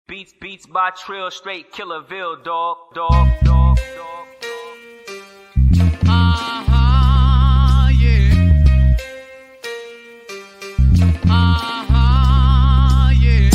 Beats by Trill, straight Killerville, dog. Yeah. Yeah. Yeah.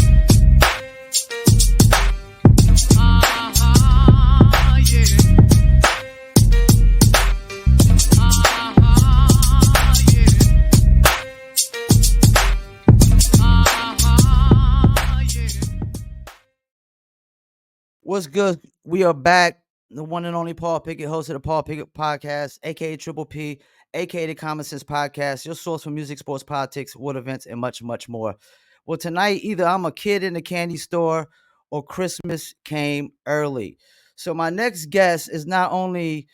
What's good? We are back. The one and only Paul Pickett, host of the Paul Pickett Podcast, aka Triple P, aka the Common Sense Podcast, your source for music, sports, politics, world events, and much, much more. Well, tonight, either I'm a kid in the candy store or Christmas came early. So, my next guest is not only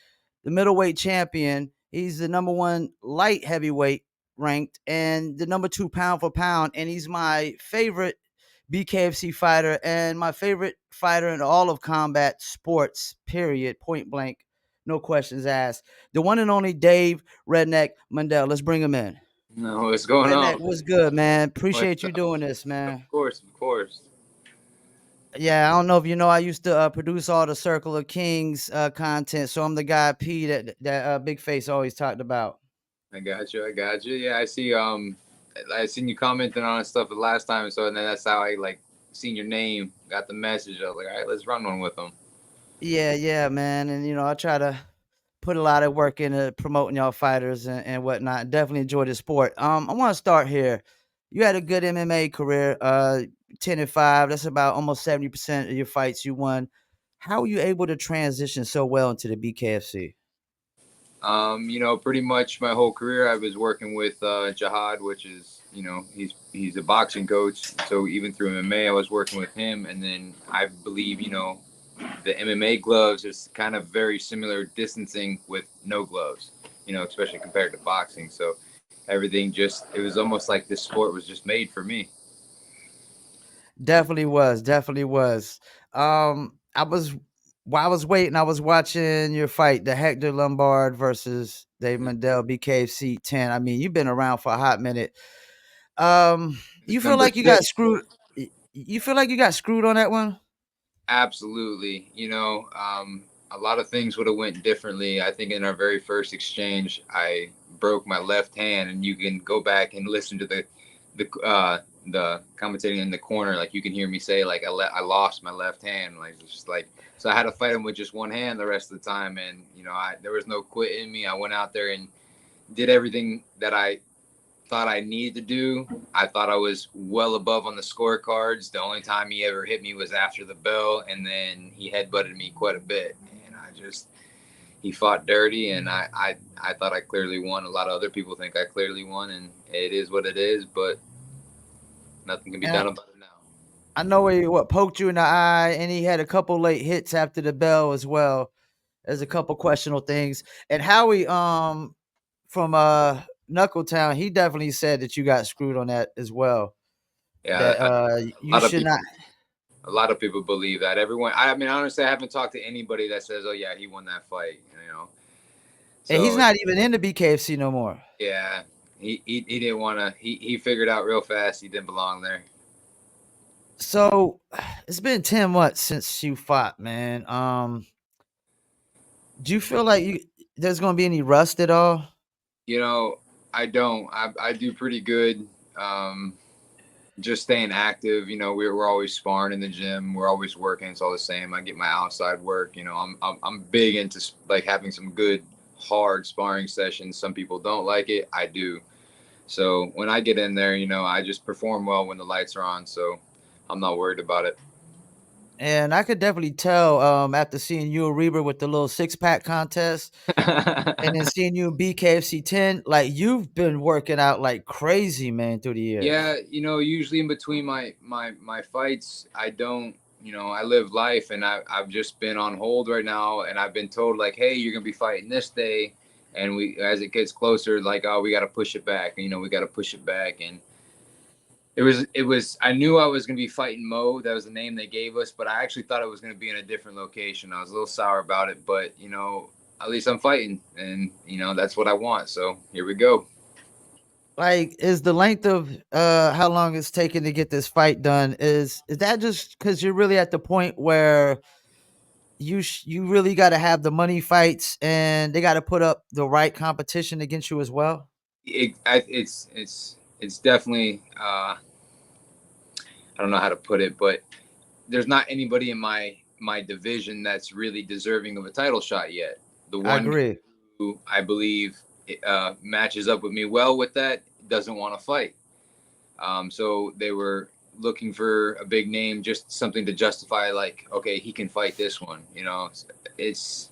the middleweight champion, he's the number one light heavyweight ranked and the number two pound for pound. And he's my favorite BKFC fighter and my favorite fighter in all of combat sports, period, point blank, no questions asked. The one and only Dave Redneck Mundell. Let's bring him in. No, what's going Redneck, on? what's good, man? Appreciate What's you up? doing this, Of man. course, of course. Yeah, I don't know if you know, I used to produce all the Circle of Kings content, so I'm the guy P that Big Face always talked about. I got you. I got you. Yeah, I see. I seen you commenting on stuff the last time, so and then that's how I like seen your name, got the message. I was like, all right, let's run one with them. Yeah, man, and I try to put a lot of work into promoting y'all fighters and whatnot. Definitely enjoy the sport. I want to start here. You had a good MMA career, 10-5. That's about almost 70% of your fights you won. How were you able to transition so well into the BKFC? Pretty much my whole career I was working with Jihad, which is, he's a boxing coach. So even through MMA, I was working with him, and then I believe, the MMA gloves is kind of very similar distancing with no gloves, especially compared to boxing. So everything it was almost like this sport was just made for me. Definitely was. I was While I was waiting, I was watching your fight, the Hector Lombard versus Dave Mundell BKFC 10. I mean, you've been around for a hot minute. You It's feel number like you got six. screwed? You feel like you got screwed on that one? Absolutely. A lot of things would have went differently. I think in our very first exchange, I broke my left hand, and you can go back and listen to the commentating in the corner. Like you can hear me say, like I lost my left hand. Like it's just like so I had to fight him with just one hand the rest of the time, and there was no quit in me. I went out there and did everything that I thought I needed to do. I thought I was well above on the scorecards. The only time he ever hit me was after the bell, and then he headbutted me quite a bit. And he fought dirty, and I thought I clearly won. A lot of other people think I clearly won, and it is what it is, but nothing can be And done about it now. I know he poked you in the eye, and he had a couple late hits after the bell as well. There's a couple questionable things. And Howie, from Knuckletown, he definitely said that you got screwed on that as well. Yeah, That a you lot of should people. not. A lot of people believe that. Everyone. I mean, honestly, I haven't talked to anybody that says, "Oh yeah, he won that fight." And he's So not even in the BKFC no more. yeah, he didn't want to. He figured out real fast he didn't belong there. So it's been 10 months since you fought, man. Do you feel like there's gonna be any rust at all? You know, I don't. I do pretty good. Just staying active. We're always sparring in the gym. We're always working. It's all the same. I get my outside work. I'm big into like having some good hard sparring sessions. Some people don't like it. I do. So when I get in there, I just perform well when the lights are on. So I'm not worried about it. And I could definitely tell after seeing you and Reber with the little 6-pack contest and then seeing you in BKFC 10, like you've been working out like crazy, man, through the Yeah, years. usually in between my fights, I don't, I live life, and I've just been on hold right now, and I've been told like, hey, you're gonna be fighting this day, and as it gets closer, like, oh, we got to push it back, we got to push it back, and it was I knew I was gonna be fighting Mo. That was the name they gave us, but I actually thought it was gonna be in a different location. I was a little sour about it, but at least I'm fighting, and that's what I want. So here we go. like, is the length of how long it's taken to get this fight done, is that just because you're really at the point where you really got to have the money fights and they got to put up the right competition against you as well? It's definitely I don't know how to put it, but there's not anybody in my division that's really deserving of a title shot yet. The I one agree. who I believe matches up with me well with that doesn't want to fight. So they were looking for a big name, just something to justify, like, okay, he can fight this one. It's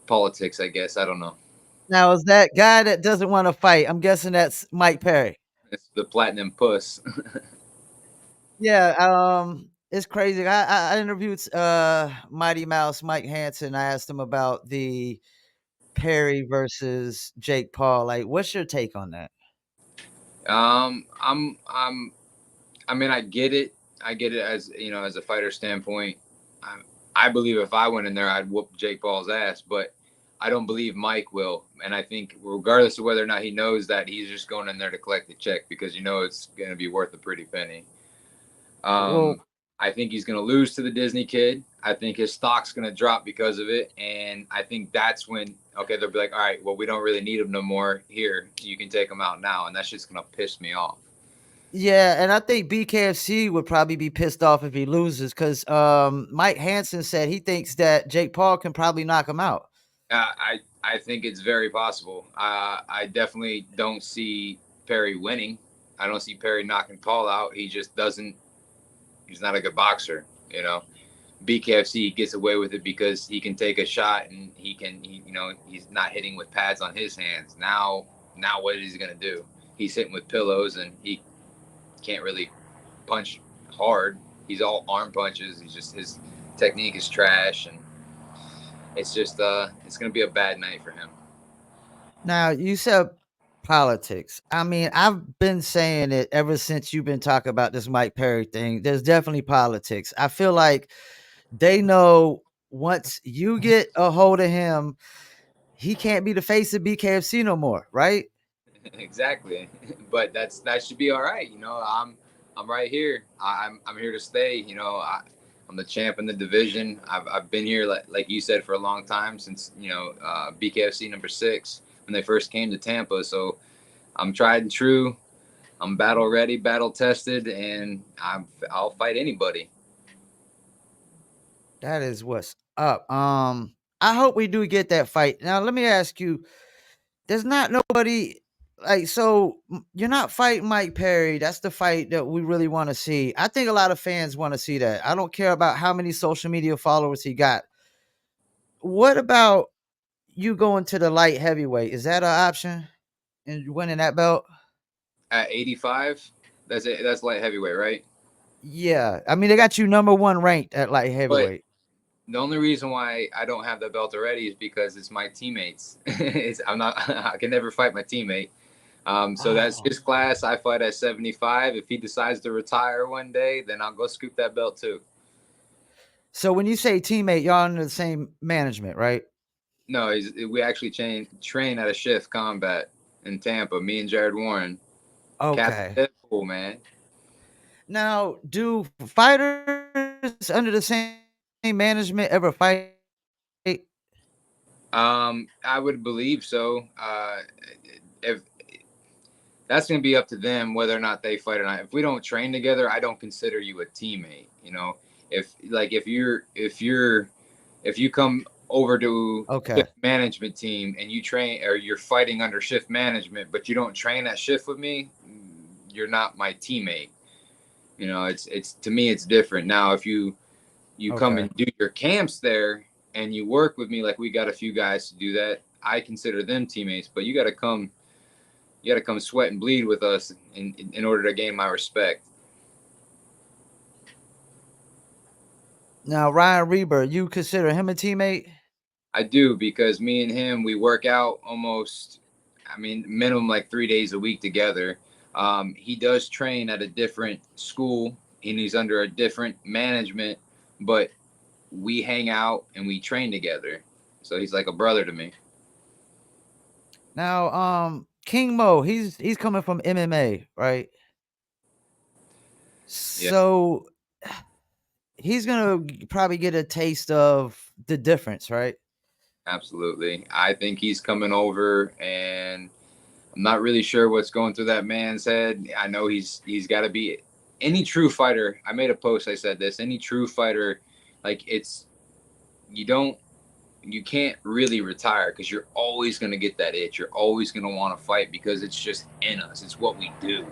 politics, I guess. I don't know. Now, is that guy that doesn't want to fight? I'm guessing that's Mike Perry. It's the platinum puss. Yeah, it's crazy. I interviewed Mighty Mouse Mike Hansen. I asked him about the Perry versus Jake Paul. Like, what's your take on that? I'm I mean, I get it. I get it as as a fighter standpoint. I, I believe if I went in there, I'd whoop Jake Paul's ass, but I don't believe Mike will. And I think, regardless of whether or not he knows that, he's just going in there to collect the check because it's going to be worth a pretty penny. Um, Well, I think he's going to lose to the Disney kid. I think his stock's going to drop because of it, and I think that's when they'll be like, all right, well, we don't really need him no more. Here, you can take him out now, and that's just going to piss me off. yeah, and I think BKFC would probably be pissed off if he loses because Mike Hansen said he thinks that Jake Paul can probably knock him out. I think it's very possible. I definitely don't see Perry winning. I don't see Perry knocking Paul out. He just doesn't. He's not a good boxer. BKFC gets away with it because he can take a shot and he's not hitting with pads on his hands. Now what is he gonna do? He's hitting with pillows and he can't really punch hard. He's all arm punches. His technique is trash, and it's gonna be a bad night for him. Now, you said politics. I mean, I've been saying it ever since you've been talking about this Mike Perry thing. There's definitely politics. I feel like they know once you get a hold of him, he can't be the face of BKFC no more, right? Exactly, but that should be all right. I'm right here. I'm here to stay. I'm the champ in the division. I've been here, like you said, for a long time, since BKFC #6 when they first came to Tampa. So I'm tried and true. I'm battle ready, battle tested, and I'll fight anybody. That is what's up. I hope we do get that fight. Now, let me ask you, there's not nobody like you're not fighting Mike Perry. That's the fight that we really want to see. I think a lot of fans want to see that. I don't care about how many social media followers he got. What about you going to the light heavyweight? Is that an option in winning that belt? At 85, that's it. That's light heavyweight, right? Yeah. I mean, they got you number one ranked at light But heavyweight. the only reason why I don't have the belt already is because it's my teammates. I'm not. I can never fight my teammate. So that's Oh. his class. I fight at 75. If he decides to retire one day, then I'll go scoop that belt too. So when you say teammate, y'all under the same management, right? No, we actually train at a shift combat in Tampa. Me and Jared Warren, Captain Okay. Deadpool, man. Now, do fighters under the same management ever fight? I would believe so. If That's going to be up to them whether or not they fight or not. If we don't train together, I don't consider you a teammate. If you come over to Okay. shift management team and you train or you're fighting under shift management, but you don't train that shift with me, you're not my teammate. It's to me it's different. Now, if you come Okay. and do your camps there and you work with me, like we got a few guys to do that, I consider them teammates. But you got to come sweat and bleed with us in order to gain my respect. Now, Ryan Reber, you consider him a teammate? I do, because me and him, we work out almost, I mean, minimum like 3 days a week together. He does train at a different school and he's under a different management, but we hang out and we train together. So he's like a brother to me. Now, King Mo, he's coming from MMA, right? Yeah, So he's gonna probably get a taste of the difference, right? absolutely. I think he's coming over, and I'm not really sure what's going through that man's head. I know he's got to be any true fighter. I made a post. I said this. Any true fighter, like it's you don't you can't really retire because you're always going to get that itch. You're always going to want to fight because it's just in us. It's what we do,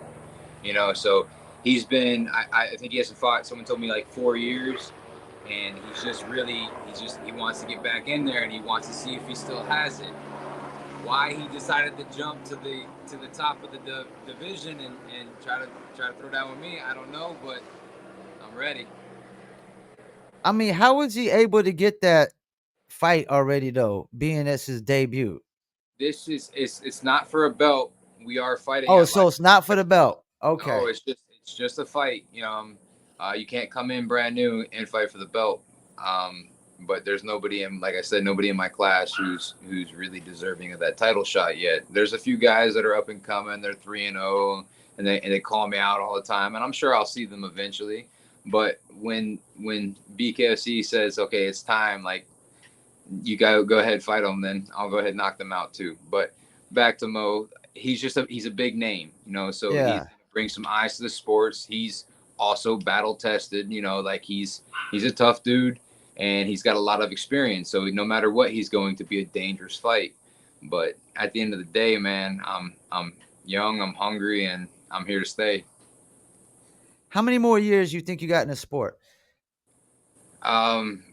you know. So he's been. I think he hasn't fought. Someone told me like 4 years, and he's just really. He wants to get back in there and he wants to see if he still has it. Why he decided to jump to the top of the division and try to throw down with me, I don't know, but I'm ready. I mean, how was he able to get that fight already though, being as his debut? This is it's not for a belt. We are fighting Oh, at so light. it's not for the belt. No, Okay. it's just a fight. You can't come in brand new and fight for the belt. But there's nobody in, like I said, nobody in my class who's really deserving of that title shot yet. There's a few guys that are up and coming. They're 3-0, and they call me out all the time, and I'm sure I'll see them eventually. But when BKFC says, okay, it's time, like you go ahead, fight them, then I'll go ahead and knock them out too. But back to Mo, he's a big name, so he's Yeah. gonna bring some eyes to the sports. He's also battle tested, like he's a tough dude and he's got a lot of experience. So no matter what, he's going to be a dangerous fight. But at the end of the day, man, I'm young, I'm hungry, and I'm here to stay. How many more years you think you got in the sport? Um,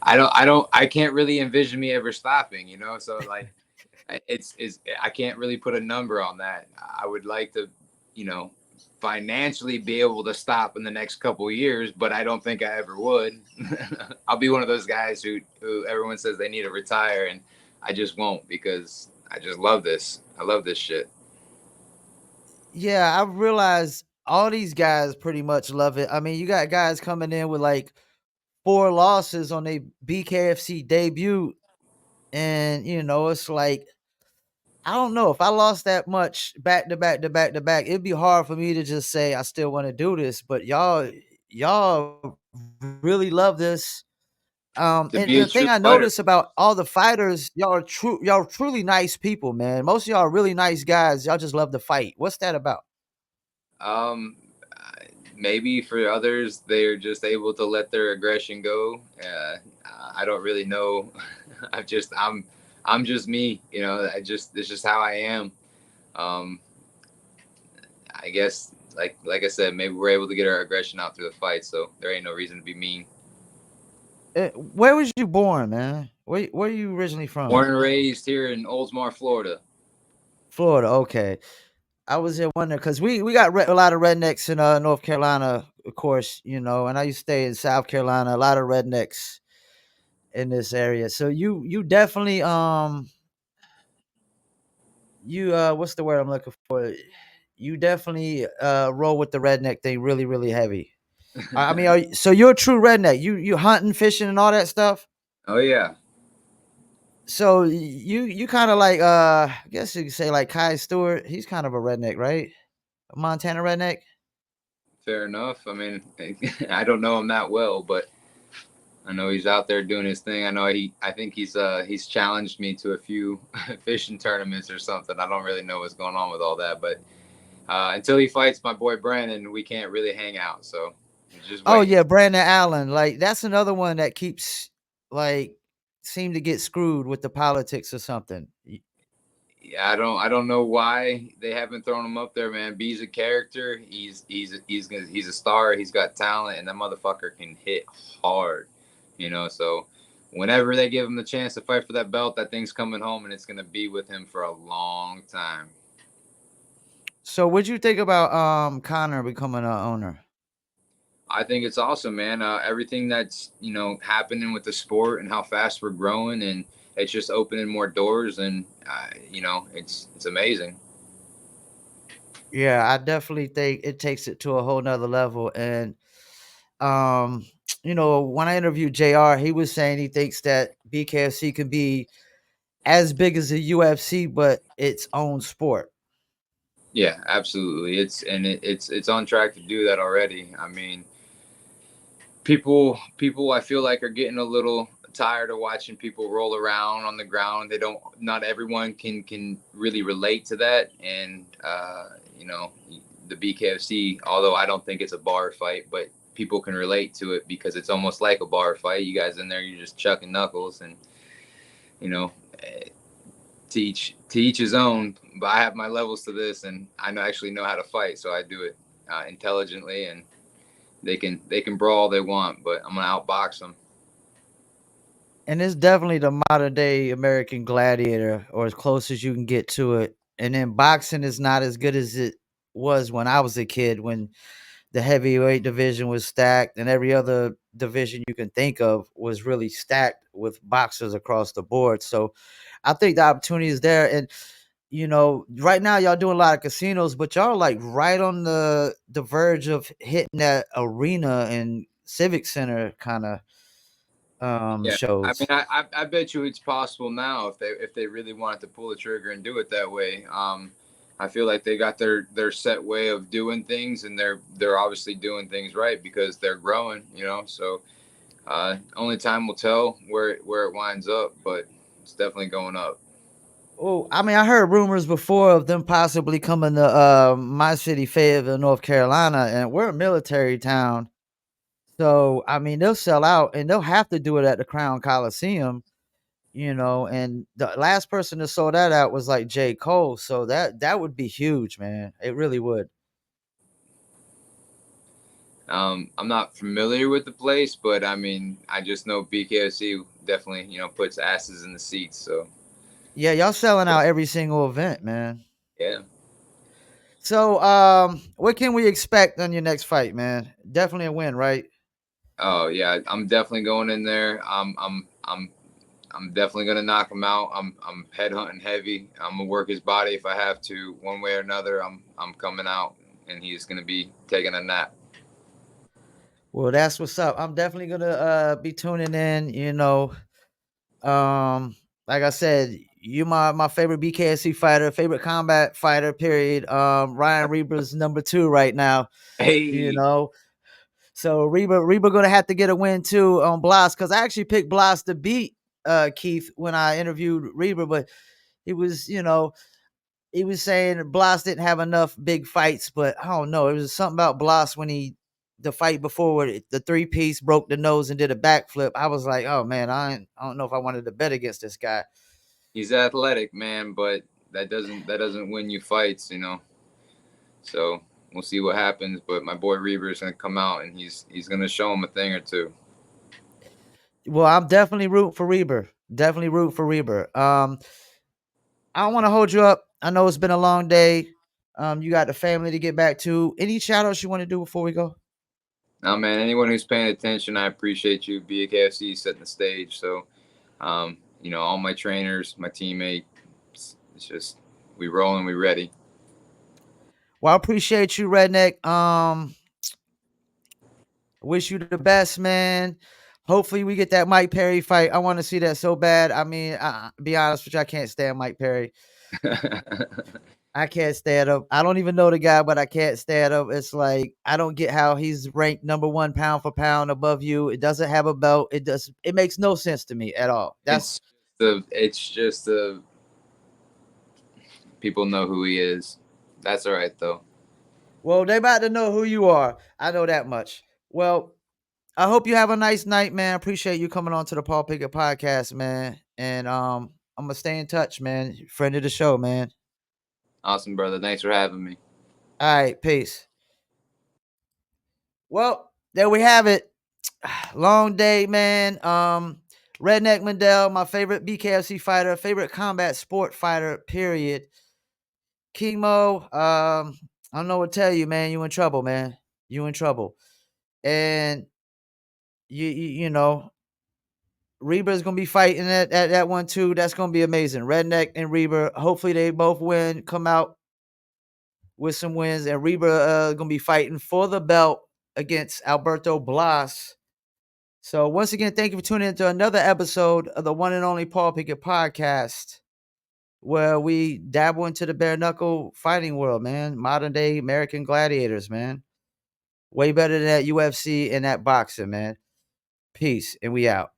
I, I can't really envision me ever stopping, So like, it's I can't really put a number on that. I would like to, you know, financially be able to stop in the next couple of years, but I don't think I ever would. I'll be one of those guys who everyone says they need to retire, and I just won't because I just love this. I love this shit. Yeah, I realized all these guys pretty much love it. I mean, you got guys coming in with like 4 losses on their BKFC debut, and it's like I don't know if I lost that much back to back to back to back. It'd be hard for me to just say I still want to do this, but y'all really love this. To And be a the thing true I fighter. notice about all the fighters, y'all are truly nice people, man. Most of y'all are really nice guys. Y'all just love to fight. What's that about? Um, Maybe for others, they're just able to let their aggression go. I don't really know. I'm just me. It's just how I am. Um, I guess like I said, maybe we're able to get our aggression out through the fight, so there ain't no reason to be mean. Where was you born, man? Where are you originally from? Born and raised here in Oldsmar, Florida. Florida. Okay. I was here wondering because we got a lot of rednecks in North Carolina, of course, and I used to stay in South Carolina. A lot of rednecks in this area. So you definitely you what's the word I'm looking for? You definitely roll with the redneck thing really really heavy. I mean, so you're a true redneck. You hunting, fishing, and all that stuff. Oh yeah, So you kind of like I guess you could say like Kai Stewart. He's kind of a redneck, right? A Montana redneck. fair enough. I mean, I don't know him that well, but I know he's out there doing his thing. I think he's challenged me to a few fishing tournaments or something. I don't really know what's going on with all that, but until he fights my boy Brandon, we can't really hang out. So just Oh wait. yeah, Brandon Allen. Like that's another one that keeps like seem to get screwed with the politics or something. Yeah, I don't know why they haven't thrown him up there, man. B's a character. He's a star. He's got talent, and that motherfucker can hit hard. So whenever they give him the chance to fight for that belt, that thing's coming home, and it's gonna be with him for a long time. So what'd you think about Connor becoming an owner? I think it's awesome, man. Everything that's happening with the sport and how fast we're growing, and it's just opening more doors, and it's amazing. Yeah, I definitely think it takes it to a whole nother level. And um, when I interviewed JR, he was saying he thinks that BKFC could be as big as the UFC, but its own sport. Yeah, absolutely. It's on track to do that already. I mean, people I feel like are getting a little tired of watching people roll around on the ground. They don't. Not everyone can really relate to that, and you know, the BKFC. Although I don't think it's a bar fight, but people can relate to it because it's almost like a bar fight. You guys in there, you're just chucking knuckles, and you know, to each his own. But I have my levels to this, and I actually know how to fight, so I do it intelligently, and they can brawl all they want, but I'm gonna outbox them. And it's definitely the modern day American Gladiator, or as close as you can get to it. And then boxing is not as good as it was when I was a kid, when the heavyweight division was stacked and every other division you can think of was really stacked with boxers across the board. So I think the opportunity is there. And right now y'all doing a lot of casinos, but y'all like right on the verge of hitting that arena and civic center kind of Yeah, I mean, shows. I bet you it's possible now if they really wanted to pull the trigger and do it that way. I feel like they got their set way of doing things, and they're obviously doing things right because they're growing. So only time will tell where it winds up, but it's definitely going up. Oh, I mean, I heard rumors before of them possibly coming to my city, Fayetteville, North Carolina, and we're a military town. So, I mean, they'll sell out and they'll have to do it at the Crown Coliseum, and the last person that sold that out was like J. Cole. So that would be huge, man. It really would. I'm not familiar with the place, but I mean, I just know BKFC definitely puts asses in the seats. So Yeah, y'all selling out every single event, man. yeah. So, what can we expect on your next fight, man? Definitely a win, right? Oh yeah, I'm definitely going in there. I'm definitely gonna knock him out. I'm head hunting heavy. I'm gonna work his body if I have to, one way or another. I'm coming out, and he's gonna be taking a nap. Well, that's what's up. I'm definitely gonna be tuning in, Um, like I said, you my favorite BKSC fighter, favorite combat fighter, period. Ryan Reber's number 2 right now, you Hey, know. So Reber gonna have to get a win too on Blas, because I actually picked Blas to beat Keith when I interviewed Reber, but he was, he was saying Blas didn't have enough big fights, but I don't know. It was something about Blas when the fight before where the 3-piece broke the nose and did a backflip. I was like, oh man, I don't know if I wanted to bet against this guy. he's athletic, man, but that doesn't win you fights. So we'll see what happens. But my boy Reaver is gonna come out, and he's gonna show him a thing or two. Well, I'm definitely rooting for Reber. Definitely root for Reber. I don't want to hold you up. I know it's been a long day. You got the family to get back to. Any shout outs you want to do before we go? Now, man, anyone who's paying attention, I appreciate you. BKFC setting the stage. So, all my trainers, my teammates, it's just we rolling, we ready. Well, I appreciate you, Redneck. Wish you the best, man. Hopefully, we get that Mike Perry fight. I want to see that so bad. I mean, be honest with you, I can't stand Mike Perry. I can't stand him. I don't even know the guy, but I can't stand him. It's like I don't get how he's ranked number 1 pound for pound above you. It doesn't have a belt. It makes no sense to me at all. it's That's it's just people know who he is. That's all right though. Well, they about to know who you are. I know that much. Well, I hope you have a nice night, man. Appreciate you coming on to the Paul Pickett podcast, man. And I'm gonna stay in touch, man. Friend of the show, man. Awesome, brother. Thanks for having me. All right, peace. Well, there we have it. Long day, man. Redneck Mundell, my favorite BKFC fighter, favorite combat sport fighter, period. Chemo, I don't know what to tell you, man. You in trouble, man. You in trouble. And you know, Reber's gonna be fighting that one too. That's gonna be amazing. Redneck and Reber. Hopefully they both win, come out with some wins, and Reber gonna be fighting for the belt against Alberto Blas. So once again, thank you for tuning into another episode of the one and only Paul Pickett podcast, where we dabble into the bare knuckle fighting world, man. Modern day American gladiators, man. Way better than that UFC and that boxing, man. Peace, and we out.